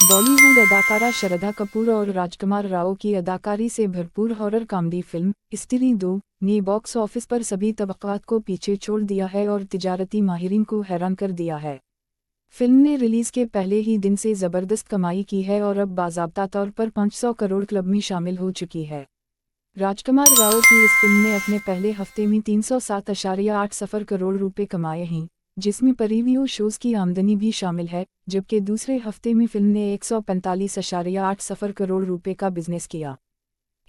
बॉलीवुड अदाकारा श्रद्धा कपूर और राजकुमार राव की अदाकारी से भरपूर हॉरर कॉमेडी फिल्म स्त्री 2 ने बॉक्स ऑफिस पर सभी तबक़ात को पीछे छोड़ दिया है और तिजारती माहिरीन को हैरान कर दिया है। फिल्म ने रिलीज़ के पहले ही दिन से ज़बरदस्त कमाई की है और अब बाज़ाब्ता तौर पर 500 करोड़ क्लब में शामिल हो चुकी है। राजकुमार राव की इस फिल्म ने अपने पहले हफ्ते में 307.8 करोड़ रुपए कमाए हैं, जिसमें प्रीव्यू शोज़ की आमदनी भी शामिल है, जबकि दूसरे हफ्ते में फिल्म ने 145.8 करोड़ रुपए का बिजनेस किया।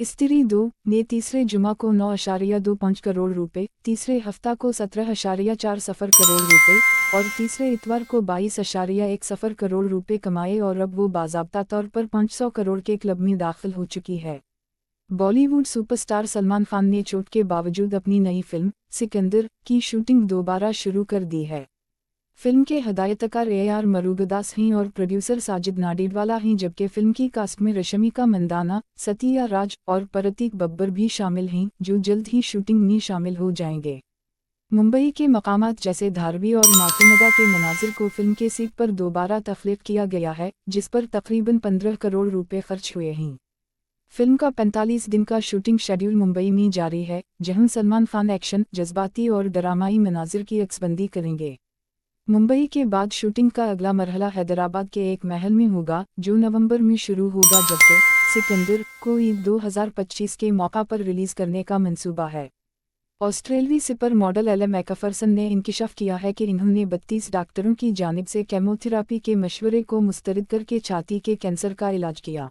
स्त्री 2 ने तीसरे जुमा को 9.25 करोड़ रुपए, तीसरे हफ्ता को 17.40 करोड़ रुपए और तीसरे इतवार को 22.10 करोड़ रुपए कमाए और अब वो बाज़ाब्ता तौर पर 500 करोड़ के क्लब में दाखिल हो चुकी है। बॉलीवुड सुपरस्टार सलमान खान ने चोट के बावजूद अपनी नई फिल्म सिकंदर की शूटिंग दोबारा शुरू कर दी है। फिल्म के हदायतकार AR मरुगदास हैं और प्रोड्यूसर साजिद नाडिडवाला हैं, जबकि फिल्म की कास्ट में रश्मिका मंदाना, सतिया राज और प्रतीक बब्बर भी शामिल हैं, जो जल्द ही शूटिंग में शामिल हो जाएंगे। मुंबई के मकामात जैसे धारवी और मातुमदा के मनाजिर को फिल्म के सेट पर दोबारा तख्लीक किया गया है, जिस पर तकरीबन 15 करोड़ रुपए खर्च हुए हैं। फिल्म का 45 दिन का शूटिंग शेड्यूल मुंबई में जारी है, जहां सलमान खान एक्शन, जज्बाती और ड्रामाई मनाजिर की अक्सबंदी करेंगे। मुंबई के बाद शूटिंग का अगला मरहला हैदराबाद के एक महल में होगा, जो नवंबर में शुरू होगा, जबकि सिकंदर को ईद 2025 के मौका पर रिलीज करने का मंसूबा है। ऑस्ट्रेलवी सुपर मॉडल एला मैकफरसन ने इंकिशाफ किया है कि इन्होंने 32 डॉक्टरों की जानिब से केमोथेरापी के मशवरे को मुस्तरद करके छाती के कैंसर का इलाज किया।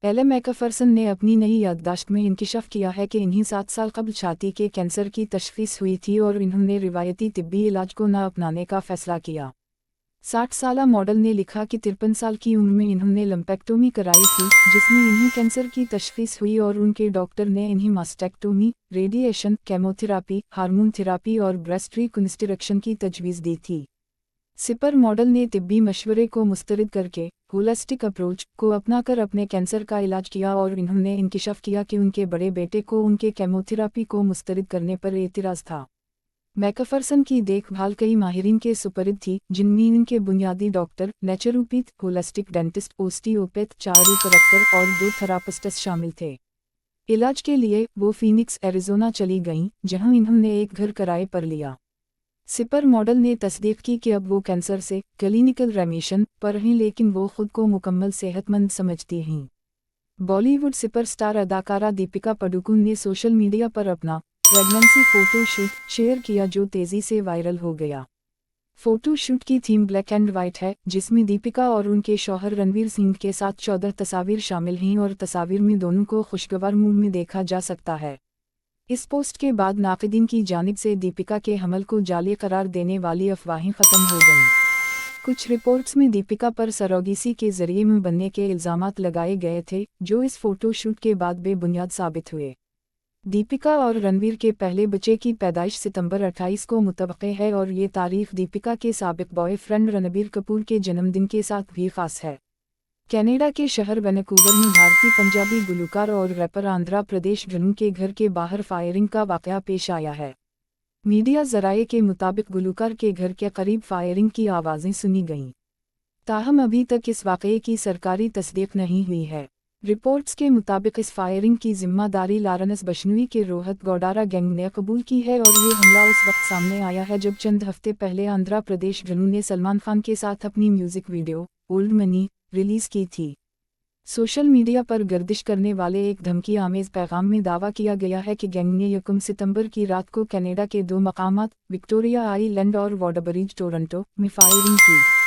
एला मैकफरसन ने अपनी नई याददाश्त में इंकिशाफ किया है कि इन्हीं 7 साल कबल छाती के कैंसर की तशख़ीस हुई थी और इन्होंने रिवायती तिब्बी इलाज को न अपनाने का फ़ैसला किया। 60 साला मॉडल ने लिखा कि 53 साल की उम्र में इन्होंने लंपेक्टोमी कराई थी, जिसमें इन्हें कैंसर की तशख़ीस हुई और उनके डॉक्टर ने इन्हें mastectomy, radiation, chemotherapy, hormone therapy और ब्रेस्ट रिकंस्ट्रक्शन की तजवीज़ दी थी। सुपर मॉडल ने तिब्बी मशवरे को मुस्तरद करके होलिस्टिक अप्रोच को अपनाकर अपने कैंसर का इलाज किया और इन्होंने इंकिशाफ किया कि उनके बड़े बेटे को उनके केमोथेरापी को मुस्तरद करने पर एतराज़ था। मैकफरसन की देखभाल कई माहिरीन के सुपरद थी, जिनमें इनके बुनियादी डॉक्टर, नेचुरोपैथ, होलिस्टिक डेंटिस्ट, ओस्टियोपैथ, चाइरोप्रैक्टर और 2 थेरापिस्ट्स शामिल थे। इलाज के लिए वो फीनिक्स, एरिज़ोना चली गईं, जहां इन्होंने एक घर किराए पर लिया। सुपर मॉडल ने तस्दीक की कि अब वो कैंसर से क्लिनिकल रेमिशन पर हैं, लेकिन वो खुद को मुकम्मल सेहतमंद समझती हैं। बॉलीवुड सुपरस्टार अदाकारा दीपिका पादुकोण ने सोशल मीडिया पर अपना प्रेगनेंसी फ़ोटो शूट शेयर किया, जो तेज़ी से वायरल हो गया। फ़ोटो शूट की थीम ब्लैक एंड वाइट है, जिसमें दीपिका और उनके शौहर रणवीर सिंह के साथ 14 तस्वीर शामिल हैं और तस्वीर में दोनों को खुशगवार मूड में देखा जा सकता है। इस पोस्ट के बाद नाक़िदीन की जानिब से दीपिका के हमल को जाली करार देने वाली अफवाहें ख़त्म हो गईं। कुछ रिपोर्ट्स में दीपिका पर सरोगेसी के ज़रिए में बनने के इल्ज़ामात लगाए गए थे, जो इस फ़ोटो शूट के बाद बेबुनियाद साबित हुए। दीपिका और रणवीर के पहले बच्चे की पैदाइश सितंबर 28 को मुतवक्के है और ये तारीख दीपिका के साबिक बॉयफ्रेंड रणबीर कपूर के जन्मदिन के साथ भी ख़ास है। कनाडा के शहर वैनकूवर में भारतीय पंजाबी गुलकार और रैपर आंध्रा प्रदेश ढनू के घर के बाहर फायरिंग का वाक़या पेश आया है। मीडिया ज़राए के मुताबिक गुलकार के घर के करीब फायरिंग की आवाज़ें सुनी गईं। ताहम अभी तक इस वाक़ये की सरकारी तस्दीक नहीं हुई है। रिपोर्ट्स के मुताबिक इस फायरिंग की जिम्मेदारी लारेंस बिश्नोई के रोहत गौडारा गैंग ने कबूल की है और ये हमला उस वक्त सामने आया है जब चंद हफ्ते पहले आंध्रा प्रदेश ढनू ने सलमान खान के साथ अपनी music video old money release की थी। सोशल मीडिया पर गर्दिश करने वाले एक धमकी आमेज़ पैगाम में दावा किया गया है कि गैंग ने 1 सितंबर की रात को कनाडा के 2 मकामात विक्टोरिया आइलैंड और वॉडबरीज टोरंटो में फायरिंग की।